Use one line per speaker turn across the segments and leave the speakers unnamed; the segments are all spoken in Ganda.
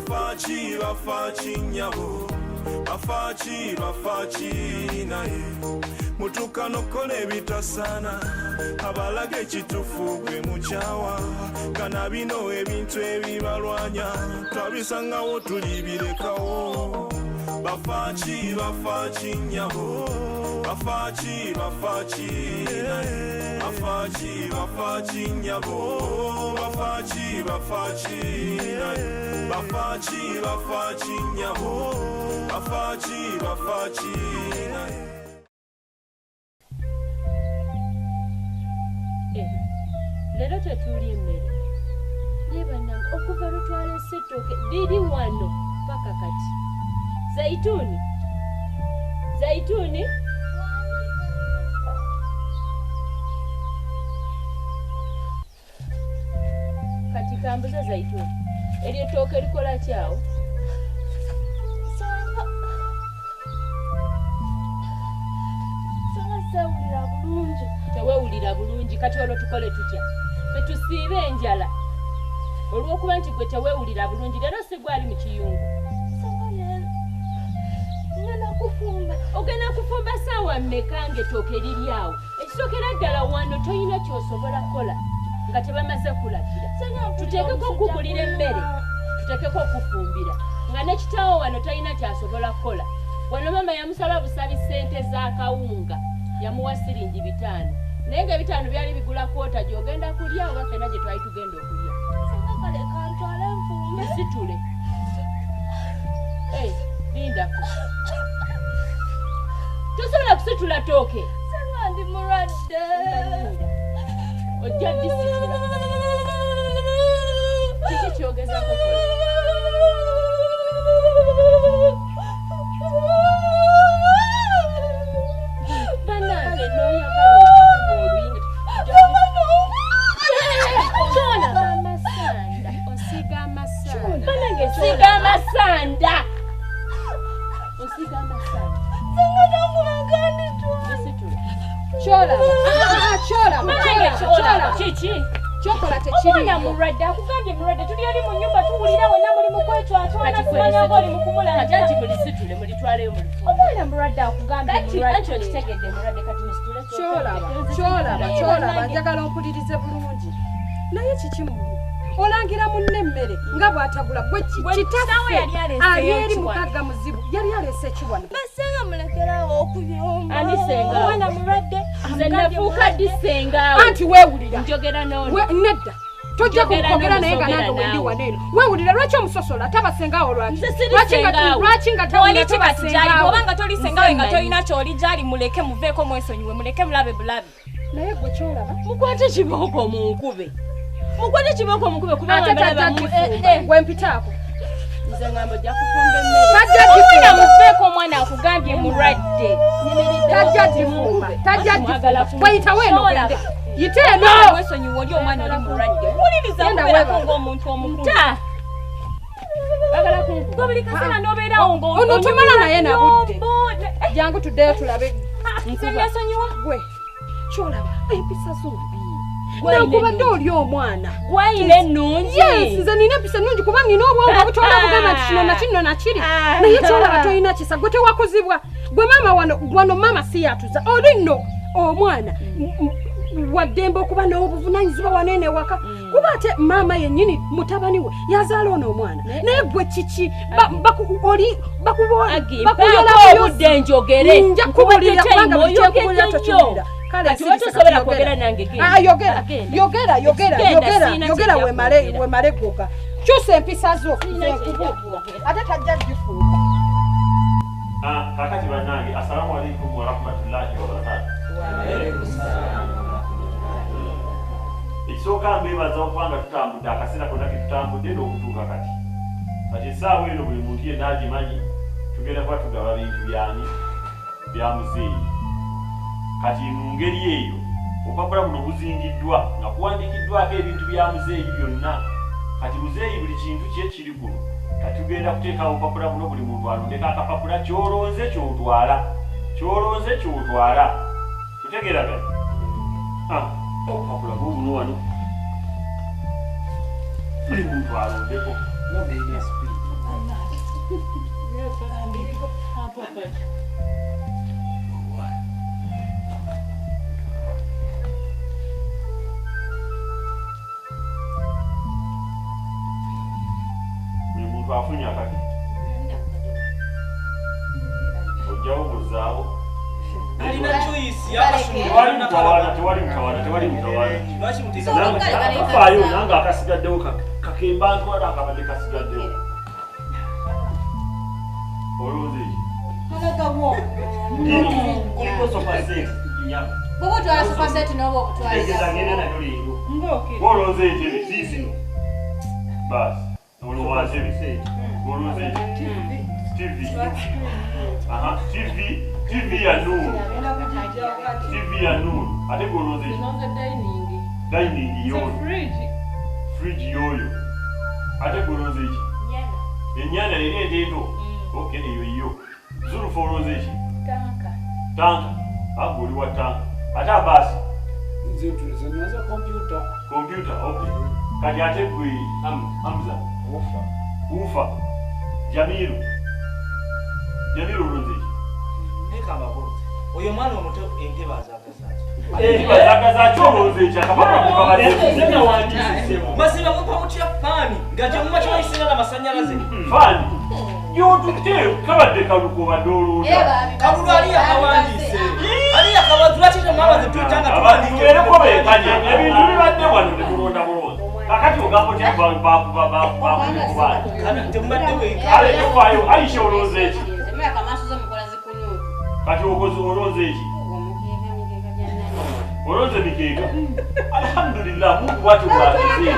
bafaaki nyabo bafaaki naye mutuka nokola ebitasaana abalaga ekitufu gwe mukyawa kana bino ebintu ebibalwanya twabisangawo tulibirekawo bafaaki nyabo bafaaki naye bafaaki nyabo bafaaki naye bafaaki nyabo bafaaki naye.
Lero tetuli emmere yebananga okuva lutwala essetooke liri wano paka kati. Zaituni kati kambuza Zaituni eryo ettooke likola kyawo sewulira bulungi. Tewewulira bulungi kati olwo tukole tutya betusiibe enjala olw'okuba nti gwe tewewulira bulungi leero si gwali mu kiyungu. Ogenda kufumba saawa mmeka ng'ettooke liri awo ekisookera ddala wano toyina ky'osobola kukola nga tebamaze kulagira. Tuteekeko okugulira emmere tuteekeko okufumbira nga n'ekitaawo wano toyina kyasobola kukola. Wano mama yamusaba busabi ssente za kawunga yamuwa siringi 5 naye nga 5 byali bigula kwota gy'ogenda kulya oba ffenna gye twali tugenda okulya. Situle lindako tosobola kusitula tooke ndi mulwadde ojja disitula kiki kyogezako kola banange noyagala okukuba oluyinga osiga amasanda Kyolaba kiki kyokola tekiri mulwadde akugambye mulwadde tuli ali mu nnyumba tuwulira wonna muli mu kwetwatwana kumanya nga oli mu kumulaba kati mulisitule mulitwaleyo mulifumba mulwadde akugambye mulwadde okitegedde mulwadde kati musitule Kyolaba
njagala ompulirize bulungi naye kiki muli olangira munne emmere nga bw'atagula gwe kitaffe alyeri mukagga muzibu yali alese ekiwano
basenga mulekerawo okubyomba
anisenga omwana mulwadde nze nafuuka disengaawo
anti weewulira
njogera n'ono
nedda tojja kukogera naye nga nange wendi waneeno weewulira lwaki omusosola tabasengaawo lwaki nga
tawalitibatijaali obanga tolisengaawe nga tolina ky'olijali muleke muveeko mwesonyiwe muleke mulabe bulabe
naye gwe Kyolaba
mukwate kibooko munkube kubanga
wempitaako
nze ngamba ojja kufumba emmere muveeko omwana akugambye mulwadde
tajja weyitawo eno gende yite eno
mwesonyiwe oli omwana oli mulwadde wuliriza kubeerako ng'omuntu omukulu gwe buli kaseera n'obeerawo
ono tomala naye nabudde jangu tuddeyo tulabe
nze nesonyiwa
gwe Kyolaba empisa zombi nakubadde oli omwana
gwayina ennungi
nze nina empisa ennungi kuba nina obwongo butola bugamba nti kino nakiri naye Kyolaba tolina kisa gwe tewakuzibwa gwe maama wano maama si yatuza oli nno omwana waddembe okuba n'obuvunanyizibwa waneene waka kuba ate maama yennyini mutabani we yazaala ono omwana naye gwe kiki
obudde njogere
nja kubulira kubanga bukyekubulira tokiwulira
tosobola kwogera nange
yogera wemale goga kyusa empisa zo ate tajja gifuuka
kakati bannange assalamu alaikum warahmatullahi wabarakatuh. Ekisooka mbeebaza okubanga tutambudde akaseera konna ke tutambudde n'okutuuka kati essaawa eno buli muntu yenna agimanyi tugenda kuba tugaba bintu byani bya muzeeyi kati mu ngeri eyo obupapula buno buzingiddwa nga kuwandiikiddwako ebintu bya muzeeyi byonna kati muzeeyi buli kintu kye kiri kuno kati tugenda kuteekawo obupapula buno buli muntu alondeko akapapula kyolonze kyotwala tutegeeragana obupapula bubuno wano buli muntu alondeko Muntu afunye akati. Ojawo buzaawo.
Alina choice yakasumba.
Tewali mutawana.
Lwaki mutiza?
Afaayo nanga akasigaddewo kakemba ntwala akabadde kasigaddewo. Olowooza eki? Kuliko sofa set nyama.
Bobo twala sofa set n'oba okutwala.
Egeza ngene nayo leero. Olowooza eki siisino. Basi. Olowooza eki. Olowooza eki. TV ya Nuru. TV ya Nuru. Ate golowooza eki. Dining yoyo. Fridge yoyo. Ate golowooza eki. Ennyana eri enteeto. Okay, iyo. Zulu olowooza eki. Tanka. Agoli wa tanka. Ate abasi.
Nze computer.
Computer, okay. Kati ate gwe Hamza. Ufa. Jamiru olowooza eki.
Nekamba bozi. Oyo mwana omuto entebe azagazaaki.
Bazagazaaki olowooza eki akapapula kukabalese.
Masiba mupa mutya fani nga gye muma kyoyisirala amasannyalaze.
Fani. Yotutte kabadde kaluko badolooza.
Kabulu ali yakawandiise. Ali yakawandiise lwaki temwabaze tuyitanga tuwandiike.
Tubeereko beekanye ebintu bibadde wano ne mulonda bulonda. Kakati ogamba otya bakuli ku baana.
Temubadde bweka.
Ale tofaayo Aisha olowooza eki. Kati olowooza eki. Olowooza mikeeka. Alhamdulillah Mungu watu bwageze.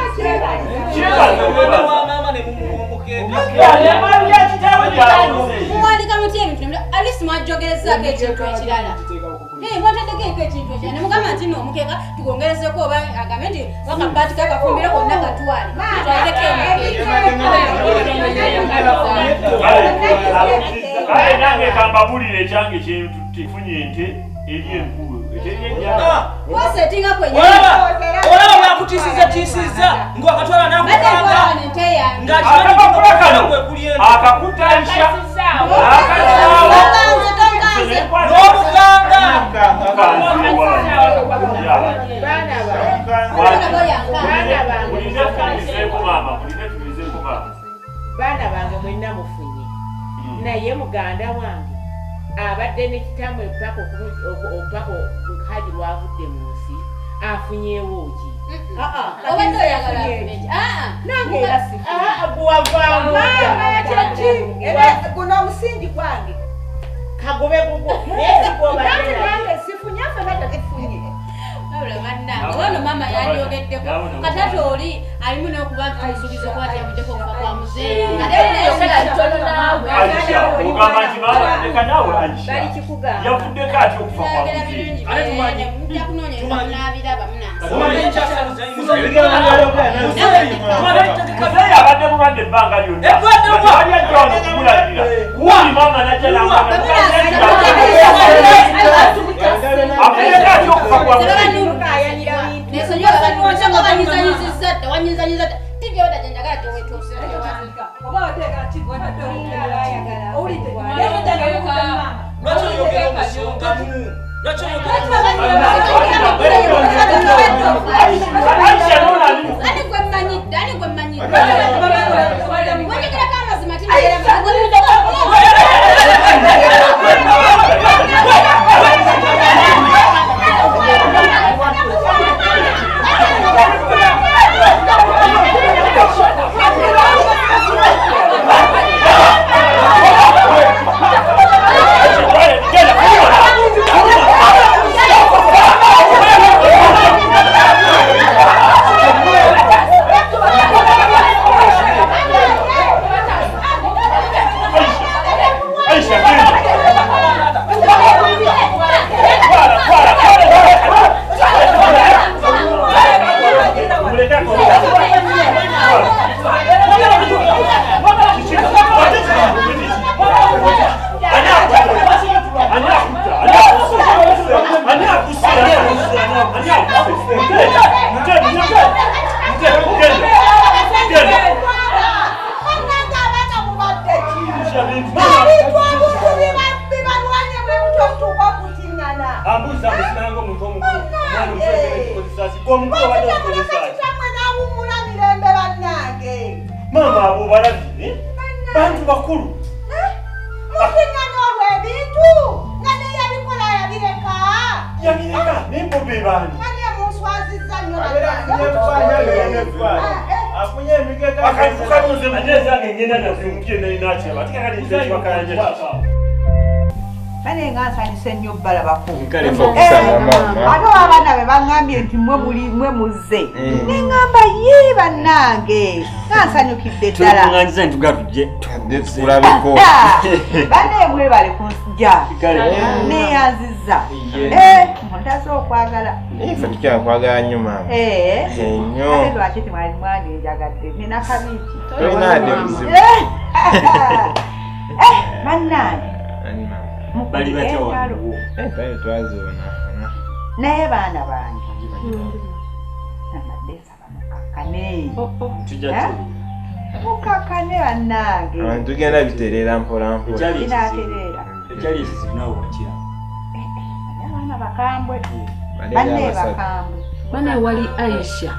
Mama ne mumukenda.
Muwandika mutya ebintu alisi mwajjogerezaako ekintu ekirala. Mwateddeko ekintu ekirala. Ne mugamba nti n'omukeeka tugongerezeko oba agambe nti wakabaati kakafumbire konna katwale.
Kale nange kambabulire ekyange kyefunye ente eri enkulu.
Wasetinga kwenye.
Olaba bwakutiisiza ng'akatwala nakugamba.
Akapapula kano akakutaisha.
Baana bange mwenna mufunye naye muganda wange abadde n'ekitamu opako haji lwavudde mu nsi afunyeewo ki?
Obadde oyagala
nange era sifunye guno omusingi gwange kagobe gugwo naye sigobadde sifunye afe nadda tefunye.
Wano mama yalyogeddeko katata oli alimu n'okuba tusuubiza okwati yavuddeko okufa kwa muzeeyi
ogamba nti mama leka naawe Aisha yavuddeko atya okufa kwa muzeeyi. Muzeeyi abadde mulwadde ebbanga lyonna ali ajja wano okumulabira kuuli mama najja avuddeko atya okufa kwa muzeeyi.
Mami, totuuka kutingana.
Ambuza musinanga omuntu omukulu. Omwana omusajja ekikozesasi. Gwe omukulu abadde okikozesasi.
Kitamwe n'awummula mirembe bannange.
Maama abo balabye, bantu bakulu.
Mutingana olwo ebintu nga neyabikola yabireka.
Yabireka nembo be baani.
Nga ne munswazizza nnyo
afunye emigeka
akanuze mutezange ngenda nasemukye nalinakyaba ate kakati nzekibakayanje
bane nga nsanyusa ennyo balabako
Nkale
ate abaana be baŋŋambye nti mwe muzze neŋŋamba ye bannange nga nsanyukidde ddala
tuŋŋanyiza ntugabijje
tulabeko
bane mwebale kunjja neyanzizza ntaze okwagala
ife tukyakwagala nnyo maama ennyo
ate lwaki temwali mwandienjagadde nina kabiiki
tolinaadde buzibu
bannange
bali batya waliwo
tayo twazoona
naye baana bange nabadde nsaba mukakkane mukakkane bannange
abantu tugenda bitereera mpolampola
binaatereera
ekyali esisinawo wakira
abaana bakambwe banne bakambwe
bane wali Aisha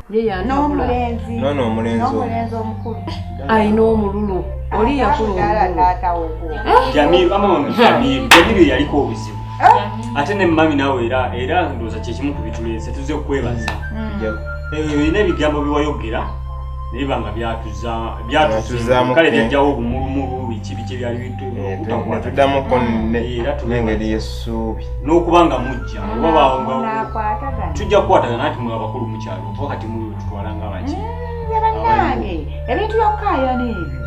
ye yanabula
n'omulenzi
n'omulenzi
omukulu
ayina omululu oli yakulu
Jamiru Jamiru yaliko obuzibu ate ne mami nawe era ndooza kyekimu ku bituleese tuze okwebaza olina ebigambo biwayogera naye banga byatuzaamu kale byajjawo obumulumulu biki byali
netuddamuko n'engeri y'essuubi
n'okuba nga mujja tujja kukwatagana nti mwe abakulu mukyalo oba kati muli wetutwala nga baki
bannange ebintu byokkaayana ebyo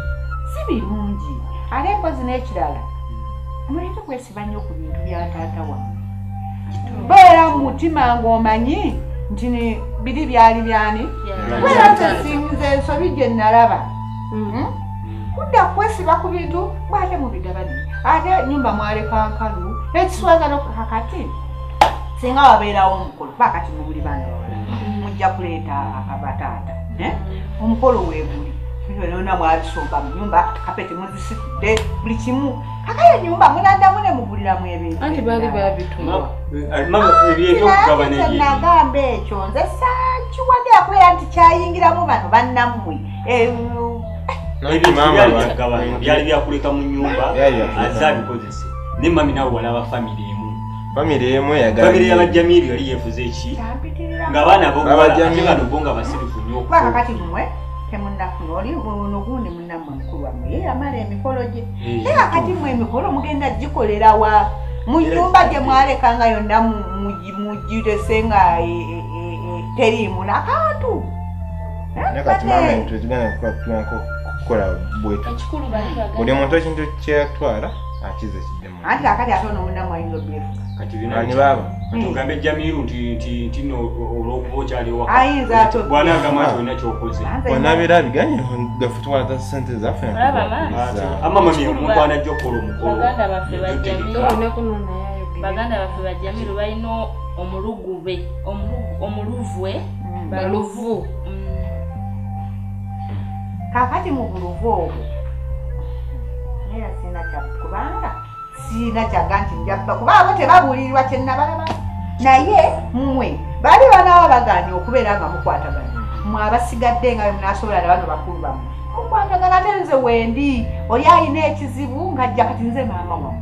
si birungi ate empozi n'ekirala muleke kwesiba nnyo ku bintu bya taata wange beera mu mutima ng'omanyi nti biri byali byani beera tesinze ensobi gye nalaba kudda kwesiba ku bintu bwate mubigabani ate nyumba mwaleka nkalu ekiswagano kakati singa wabeerawo omukolo bakati mubuli bana mujja kuleeta abataata omukolo weeguli nona mwabisomba mu nyumba kapeti muzisikudde buli kimu kakayo nyumba munadamu ne muguliramu ebintu
anti baali babituma
nagamba ekyo nze sakiwadde akubeera nti kyayingiramu bano bannammwe
byali byakuleka mu nyumba aze abikozese ne mami nawe walaba famire emu yabajjamiru yali yefuze eki ng'abaana boate bano bo nga basirifu nnyo
kakati mmwe temunnafuna oli nogundi munnammwe mukulu wammwe ye yamala emikolo gye naye kakati mmwe emikolo mugenda gikolerawa mu nyumba gye mwalekanga yonna mugirese nga teriimu nakantu
nakati mama nti tugenda kukola bwetu buli muntu ekintu kyeyatwala akize kiddemu
anti kakati ate ono munnammwe ayinza obwefuga
ani baba
tugambe Jamiru nti no olwokuba okyali
bwanagamba
nti olina kyokoze
wanabeera abiganye gafe twalata sente zaffe
ama mami omuntu anajja okukola omukolo
baganda baffe ba Jamiru balina omuluvwe baluvu
kakati mu buluvu obwo naye kubanga siina kyaga nti njabba kuba abo tebabuulirirwa kyennabalaba naye mmwe baali banaaba baganye okubeera nga mukwatagana mmwe abasigadde nga bemunasobola nabano bakulu bammwe mukwatagana ate nze wendi oli ayina ekizibu ng'ajja kati nze maama wammwe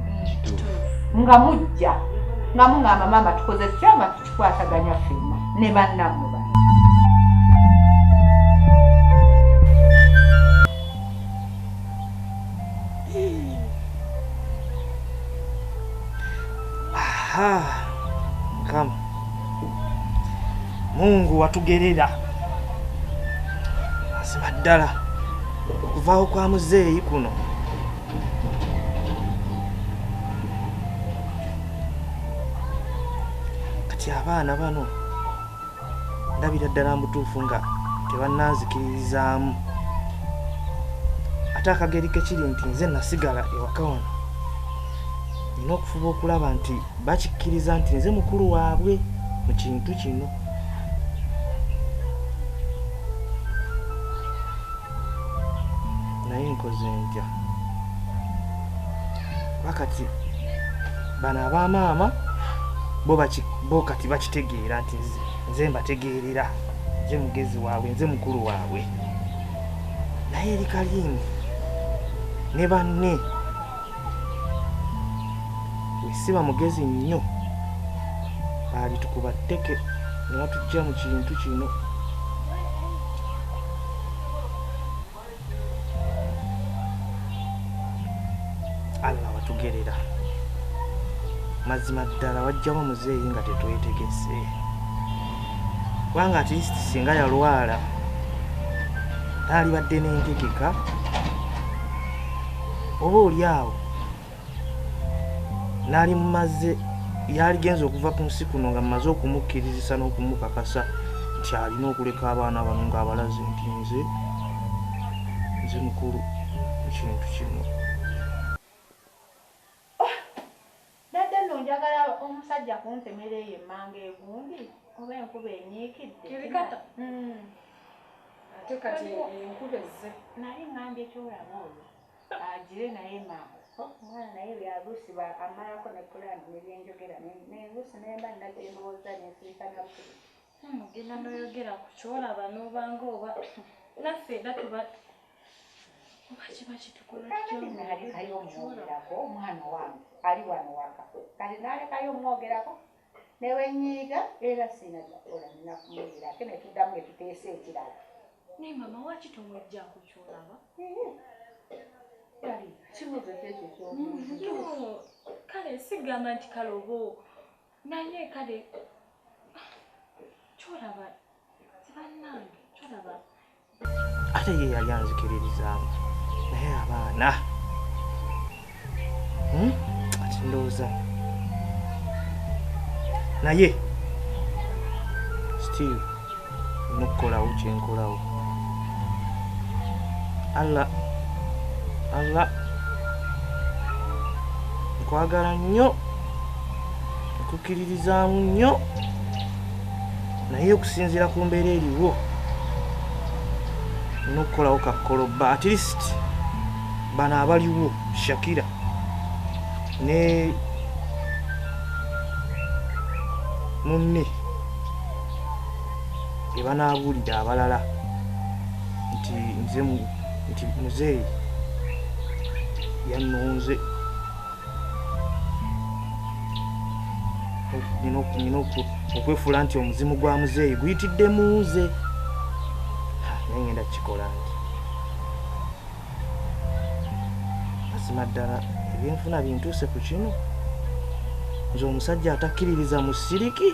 nga mujja nga mungamba maama tukoze tutya nga tukikwataganya ffenna ne bannammwe bano
Kama Mungu watugerera asima ddala okuvaawo kwa muzeeyi kuno kati abaana bano ndabira ddala mbutuufu nga tebannanzikiririzaamu ate akageri kekiri nti nze nasigala ewaka wano nina okufuba okulaba nti bakikkiriza nti nze mukulu waabwe mu kintu kino naye nkoze ntya wakati bana abamaama bo kati bakitegeera nti nze mbategeerera nze mugezi waabwe nze mukulu waabwe naye eri Kalimu ne banne wesiba mugezi nnyo baali tukuba tteke ne batujja mu kintu kino Allah watugerera mazima ddala wajjamu muzeeyi nga tetwetegese kubanga at least singa yalwala taalibadde n'enkekeka oba oli awo naali mumaze yaligenza okuva ku nsi kuno nga mumaze okumukkirizisa n'okumukakasa nti alina okuleka abaana bano ng'abalaze nti nze mukulu ekintu kino.
Dadda nno njagala omusajja kuntemera eyo emmanga egundi oba enkuba enyiikidde
ebikata
ate kati enkuba ezze
naye ŋŋambye Kyolaba oyo agire naye maama omwana naye byaluusi amalako ne pulani nebyenjogera neluusi nemba nnagendowooza nensirika nabukulu
mugenda noyogera ku Kyolaba n'obanga oba naffe era tuba oba kiba kitukola
ali omwogerako omwana wange ali wano waka kati nalekayo omwogerako newenyiiga era siina kyakola nina kumuyira ate netuddamu netuteesa ekirala
naye maama waki tomwejja ku Kyolaba
kibuzo kyekyo
kale sigamba nti kale oba naye kale Kyolaba sibannange Kyolaba
ate ye yali anzikiririzaamu naye abaana ati ndowooza naye still nokukolawo kyenkolawo Allah nkwagala nnyo nkukkiririzaamu nnyo naye okusinziira ku mbeera eriwo nokukolawo kakoloba at least bano abaliwo Shakira ne munne ebanaabulira abalala nti muzeeyi yannonze nina okwefuula nti omuzimu gwa muzeeyi guyitidde muze naye ngenda kukikola nti mazima ddala ebyenfuna bintuuse ku kino nze omusajja atakkiririza mu siriki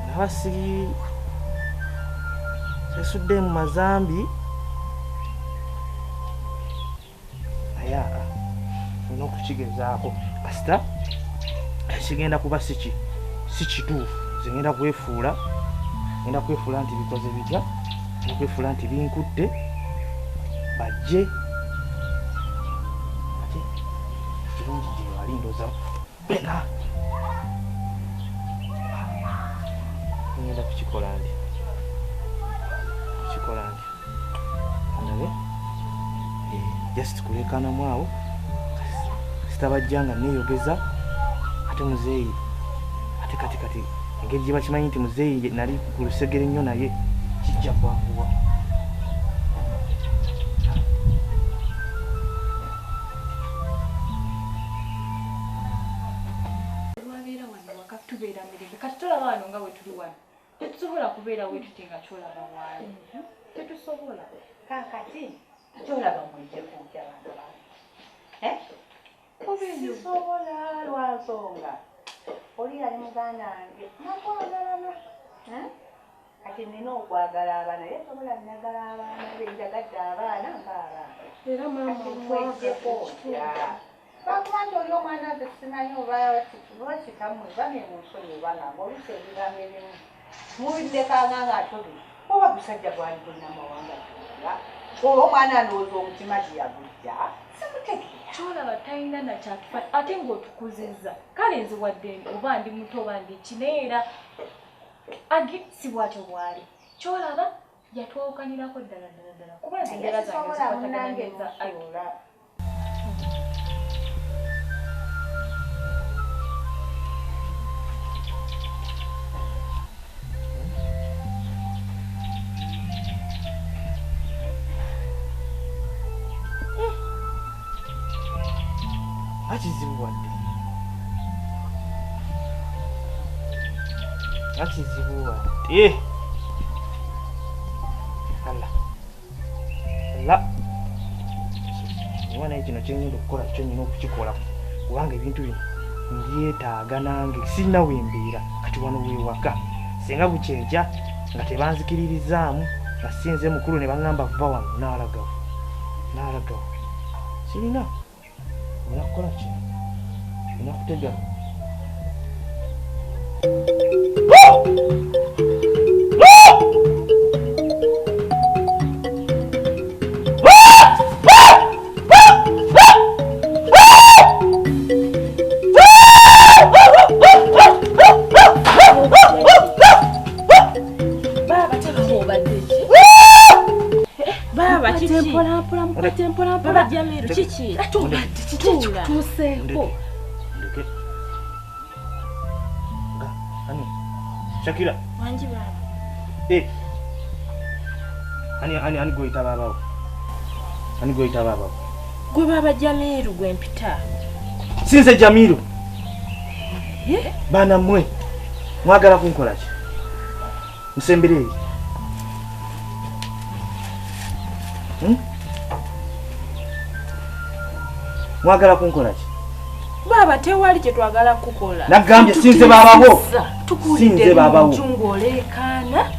naba sesudde mu mazambi naye nina okukigezaako kasita kigenda kuba si kituufu nze ngenda kwefuula nti bikoze bitya ngenda kwefuula nti binkutte bajje ate kirungi gye wali ndooza bena ngenda kukikola ndi andabe just kulekanamu awo sitabajjanga neeyogeza ate muzeeyi ate kati engeri gye bakimanyi nti muzeeyi nali ku lusegere nnyo naye kijja kwanguwa
lwabeera wano waka tubeera mirembe kati tolaba wano nga bwe tuli wano tetusobola kubeera wetuti nga Kyolaba waali tetusobola
kakati Kyolaba mwejjekunkya abantu sisobola lwansonga oli yali muganda wange nakwagalana kati nina okwagala abaana ye sobola njagala abaana be njagadde abaana ng'abaana
era
twejjekunkya bakuba nti oli omwana nze simanyi oba lwakitamwe banemunsonyi obananga oluusi ebigambo ebimu mubiddekanga ng'atobi oba gusajja gwali gunnamawanga tuula oba omwana ndowooza omutima gyeyagujja simutegeera
Kyolaba talina nakyatufa ate ng'otukuzizza kale nze wadde oba ndi muto oba ndi ki naye era agi si bwatyo bwali Kyolaba yatwawukanirako ddala kuba enjala zange zikwataganageza
akizibuwadde akizibuwadde ala niwa naye kino kyenyinza okukola kyo nyina okukikola kubanga ebintu bino mbyetaaga nange sirina wembeera kati wano wewaka singa bukyeja nga tebanzikiririzaamu nga sinze mukulu ne baŋŋamba vuba wano naalagawo sirina nina kukola kino nina kutega
Tempola Jamiru chichi tuseeko
Shakira
wanji baba
ani goyita babawo
gwe baba Jamiru gwe mpita
sinze Jamiru bana mwe mwagala kunkola ki musembereri mwagala kunkola ki
baba tewali kye twagala kukola
nagambye sinze babawo sinze babawo
olekana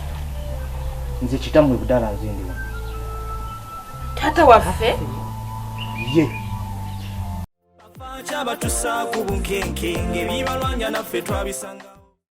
nze kitamwe budala nze ndi
tata waffe
ye
bafaaki abatusaako bunkenke ng'ebibalwanya naffe twabisanga